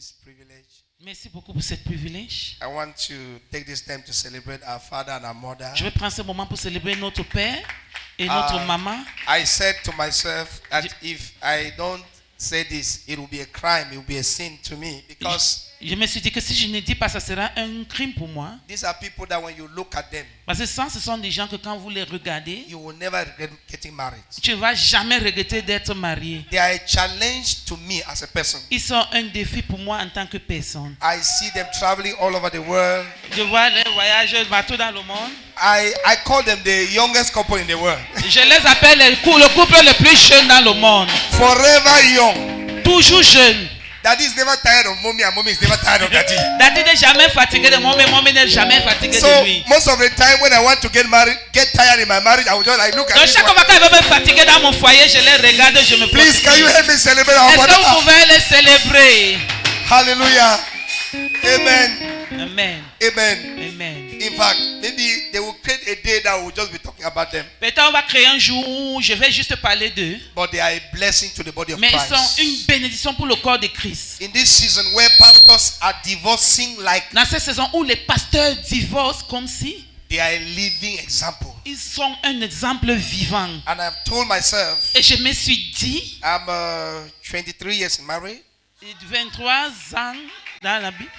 this privilege. Merci beaucoup pour ce privilège. I want to take this time to celebrate our father and our mother. Je vais prendre ce moment pour célébrer notre père et notre maman. I said to myself that if I don't say this, it will be a crime, it will be a sin to me, because Je me suis dit que si je ne dis pas, ça sera un crime pour moi. these are people that when you look at them, Parce que ça, ce sont des gens que quand vous les regardez, you will never regret getting married. tu ne vas jamais regretter d'être marié. They are a challenge to me as a person. Ils sont un défi pour moi en tant que personne. I see them traveling all over the world. Je vois les voyageurs partout dans le monde. I call them the youngest couple in the world. Je les appelle le couple le plus jeune dans le monde. Forever young. Toujours jeune. Daddy is never tired of mommy and mommy is never tired of daddy. Daddy n'est jamais fatigué de moi, mais mommy n'est jamais fatigué So de lui. most of the time when I want to get tired in my marriage, I will just like look at Donc this chaque one. fois qu'elle veut me fatiguer dans mon foyer, je les regarde, je me Please, can you help me celebrate our Est-ce que vous father? pouvez les célébrer? Hallelujah. Amen. Amen. Amen. Amen. In fact, maybe they will create a day that will just be talking about them. Peut-être on va créer un jour où je vais juste parler d'eux. But they are a blessing to the body of Mais ils Christ. sont une bénédiction pour le corps de Christ. In this season where pastors are divorcing like Dans cette saison où les pasteurs divorcent comme si they are a living example. ils sont un exemple vivant. And I've told myself, Et je me suis dit, I'm 23 years married. 23 ans dans la Bible,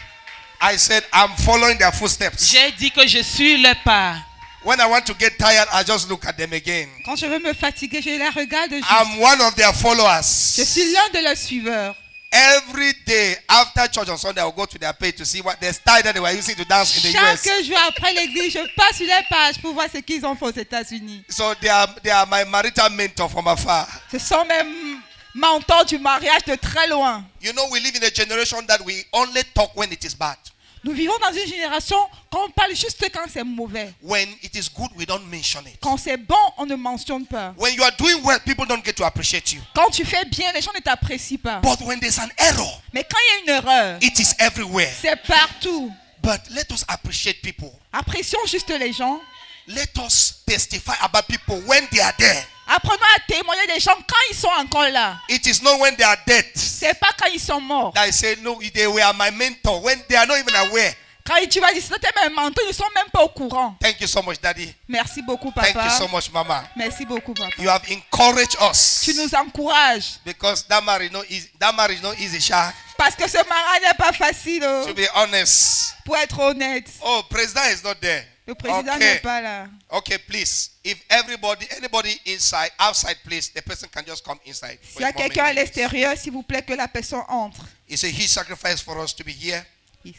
I said, I'm following their footsteps. j'ai dit que je suis le pas. When I want to get tired, I just look at them again. Quand je veux me fatiguer, je les regarde juste. I'm one of their Je followers. suis l'un de leurs suiveurs. Every day after church on Sunday, I'll go to their page to see what the style that they were using to dance in the US. Chaque jour après l'église, je passe sur les pages pour voir ce qu'ils ont fait aux États-Unis. So they are my marital mentor from afar. Ce sont mes mentors du mariage de très loin. You know, we live in a generation that we only talk when it is bad. Nous vivons dans une génération quand on parle juste quand c'est mauvais. When it is good, we don't mention it. Quand c'est bon, on ne mentionne pas. When you are doing well, people don't get to appreciate you. Quand tu fais bien, les gens ne t'apprécient pas. But when there's an error, Mais quand il y a une erreur, it is everywhere. c'est partout. But let us appreciate people. Apprécions juste les gens. Let us testify about people when they are there. Apprenons à témoigner des gens quand ils sont encore là. It is not when they are dead C'est pas quand ils sont morts. that I say, no, they were my mentor. When they are not even aware. Quand tu vas dire, c'était mes mentors, ils ne sont même pas au courant. Thank you so much, Daddy. Merci beaucoup, Thank papa. you so much, Mama. Merci beaucoup, papa. You have encouraged us. Tu nous encourages. Because that marriage no easy, Sha. Parce que ce mariage n'est pas facile. Oh. To be honest. Pour être honnête. Oh, president is not there. Le président n'est pas là. Okay, please. If anybody outside, please, the person can just come inside. S'il y a quelqu'un à l'extérieur, s'il vous plaît, que la personne entre. It's a huge sacrifice for us to be here.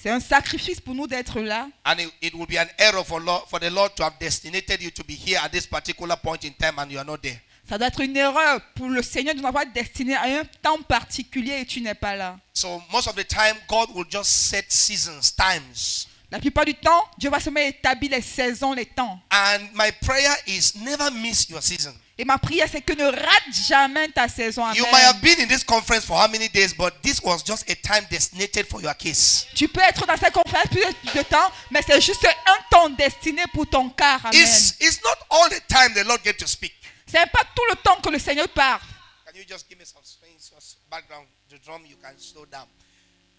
C'est un sacrifice pour nous d'être là. And it will be an error for the Lord to have destinated you to be here at this particular point in time and you are not there. Ça doit être une erreur pour le Seigneur de nous avoir destiné à un temps particulier et tu n'es pas là. So most of the time, God will just set seasons, times. La plupart du temps, Dieu va seulement établir les saisons, les temps. And my prayer is never miss your season. Et ma prière, c'est que ne rate jamais ta saison. Amen. You might have been in this conference for how many days, but this was just a time designated for your case. Tu peux être dans cette conférence plus de temps, mais c'est juste un temps destiné pour ton cas. Amen. It's not all the time the Lord gets to speak. C'est pas tout le temps que le Seigneur parle. Can you just give me some space, some background, the drum? You can slow down.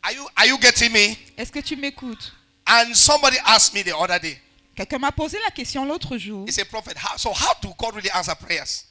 Are you getting me? Est-ce que tu m'écoutes? And somebody asked me the other day. Quelqu'un m'a posé la question l'autre jour. He said, Prophet, how do God really answer prayers?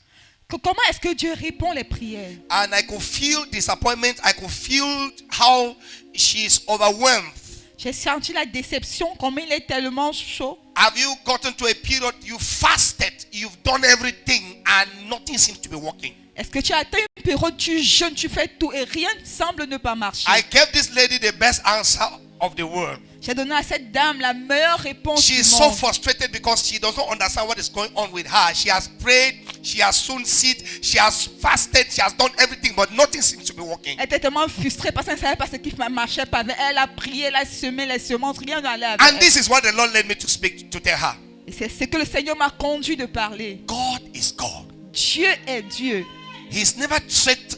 Comment est-ce que Dieu répond les prières? And I could feel disappointment. I could feel how she's overwhelmed. J'ai senti la déception, comme il est tellement chaud. Have you gotten to a period you fasted, you've done everything and nothing seems to be working? Est-ce que tu as atteint une période, tu jeûnes, tu fais tout et rien ne semble ne pas marcher? I gave this lady the best answer of the world. J'ai donné à cette dame la meilleure réponse She du is so monde. frustrated because she doesn't understand what is going on with her. She has prayed, she has sown seed, she has fasted, she has done everything, but nothing seems to be working. Elle était tellement frustrée parce qu'elle ne savait pas ce qui marchait pas avec elle. Elle a prié, elle a semé les semences, rien n'allait avec And elle. this is what the Lord led me to speak, to tell her. Et c'est ce que le Seigneur m'a conduit de parler. God is God. Dieu est Dieu. He's never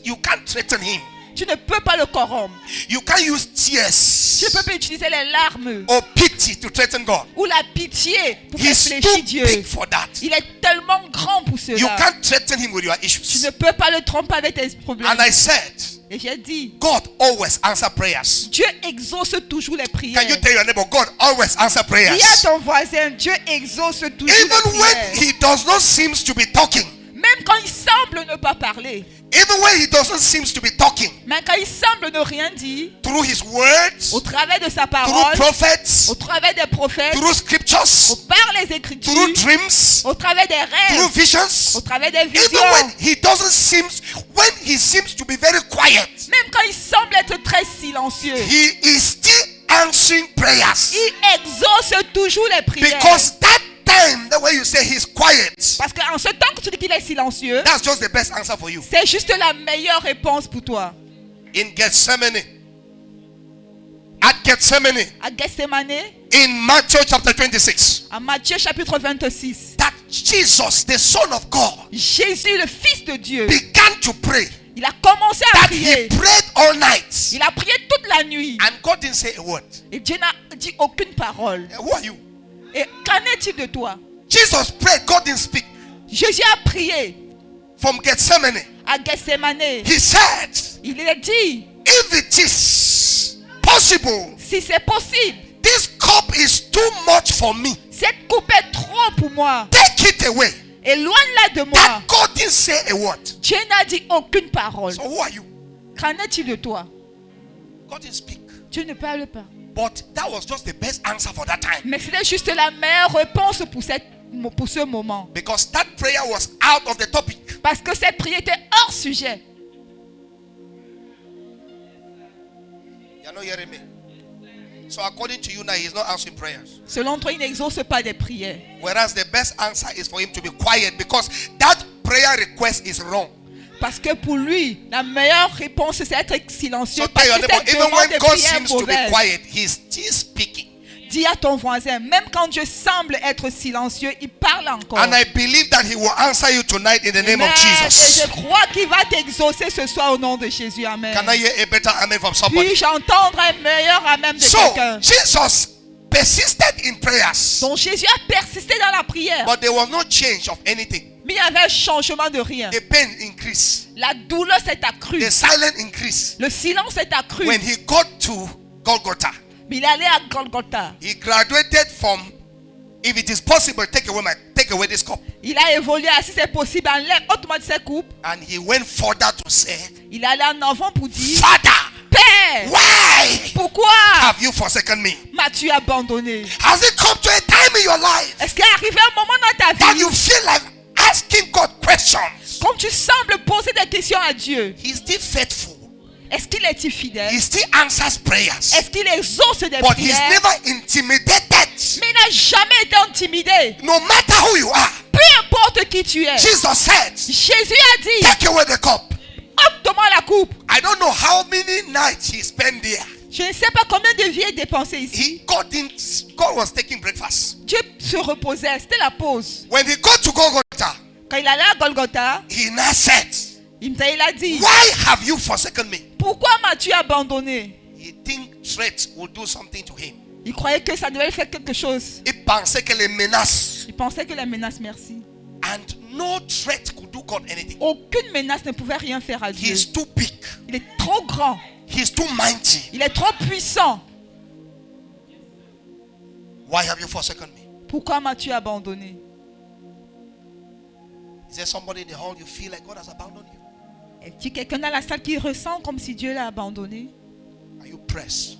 you can't threaten him. Tu ne peux pas le corrompre. You can't use tears Tu ne peux pas utiliser les larmes or pity to threaten God. ou la pitié pour faire He's fléchir too Dieu. big for that. Il est tellement grand pour You cela. can't threaten him with your Tu issues. ne peux pas le tromper avec tes problèmes. And I said, Et j'ai dit, God always answers prayers. Dieu exauce toujours les prières. Can you tell your neighbor, God always answers prayers? Dis à ton voisin, Dieu exauce toujours les Even prières. when he does not seem to be talking. Même quand il semble ne pas parler. Even when he doesn't seem to be talking. Même quand il semble ne rien dire. Through his words. Au travers de sa Through parole. prophets. Au travers des prophètes. Through scriptures. Par les écritures. Through dreams. Au travers des rêves. Through visions. Au travers des Even visions. when he seems to be very quiet. Même quand il semble être très silencieux. He is still answering prayers. Il exauce toujours les prières. Because that time, the way you say he's quiet, Parce qu'en ce temps que tu dis qu'il est silencieux, that's just the best answer for you. c'est juste la meilleure réponse pour toi. In Gethsemane, at Gethsemane, À Gethsemane, in Matthew chapter 26, à Matthieu chapitre 26, that Jesus, the Son of God, Jésus, le Fils de Dieu, began to pray. il a commencé à That prier. he prayed all night. Il a prié toute la nuit. And God didn't say a word. Et Dieu n'a dit aucune parole. Who are you? Et qu'en est-il de toi? Jesus prayed, God didn't speak. Jésus a prié From Gethsemane, à Gethsemane. he said, Il a dit, if it is possible, si c'est possible, this cup is too much for me. cette coupe est trop pour moi. Take it away. Éloigne-la de moi. That God didn't say a word. Dieu n'a dit aucune parole. So who are you? Qu'en est-il de toi? God didn't speak. Dieu ne parle pas. But that was just the best answer for that time. Mais c'était juste la meilleure réponse pour ce moment. Because that prayer was out of the topic. Parce que cette prière était hors sujet. You're not hearing me. So according to you now, he's not answering prayers. Selon toi, il n'exauce pas des prières. Whereas the best answer is for him to be quiet, because that prayer request is wrong. Parce que pour lui, la meilleure réponse, c'est être silencieux. So Parce tell your que neighbor, cette even demande when de God prière seems to be mauvaise. quiet, he's still speaking. Dis à ton voisin, même quand Dieu semble être silencieux, il parle encore. And I believe that he will answer you tonight in the name of Amen. Et Jesus. je crois qu'il va t'exaucer ce soir au nom de Jésus. Amen. Can I hear a better amen from somebody? Puis-je entendre un meilleur amen de So, quelqu'un? Jesus persisted in prayers, Donc Jésus a persisté dans la prière. but there was no change of anything. Mais il y avait un changement de rien. The pain increased. La douleur s'est accrue. The silence increased. Le silence s'est accru. When he got to Golgotha, Mais il est allé à Golgotha. he graduated from, if it is possible, take away this cup. Il a évolué à si c'est possible, enlève autrement de ses coupes. And he went further to say, Il est allé en avant pour dire, Father, Père, why pourquoi have you forsaken me? m'as-tu abandonné? Has it come to a time in your life Est-ce qu'il est arrivé un moment dans ta that vie you feel like asking God questions? quand tu sembles poser des questions à Dieu? He's still faithful. Est-ce qu'il est fidèle? He still answers prayers. Est-ce qu'il exauce des But he's prières? never intimidated. Mais il n'a jamais été intimidé. No matter who you are. Peu importe qui tu es. Jesus said, Jésus a dit, take away the cup. ôte-moi la coupe. I don't know how many nights he spent there. Je ne sais pas combien de vies est dépensé ici. God was taking breakfast. Dieu se reposait, c'était la pause. When he got to Golgotha, Quand il allait à Golgotha, he now said, il a dit, why have you forsaken me? pourquoi m'as-tu abandonné? He think threats will do something to him. Il croyait que ça devait faire quelque chose. Il pensait que les menaces, Il pensait que la menace, merci. and no threat could do God anything. Aucune menace ne pouvait rien faire à He Dieu. is too big. Il est trop grand. He is too mighty. Il est trop puissant. Why have you forsaken me? Pourquoi m'as-tu abandonné? Is there somebody in the hall you feel like God has abandoned you? Est-il quelqu'un dans la salle qui ressent comme si Dieu l'a abandonné? Are you pressed?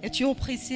Es-tu oppressé?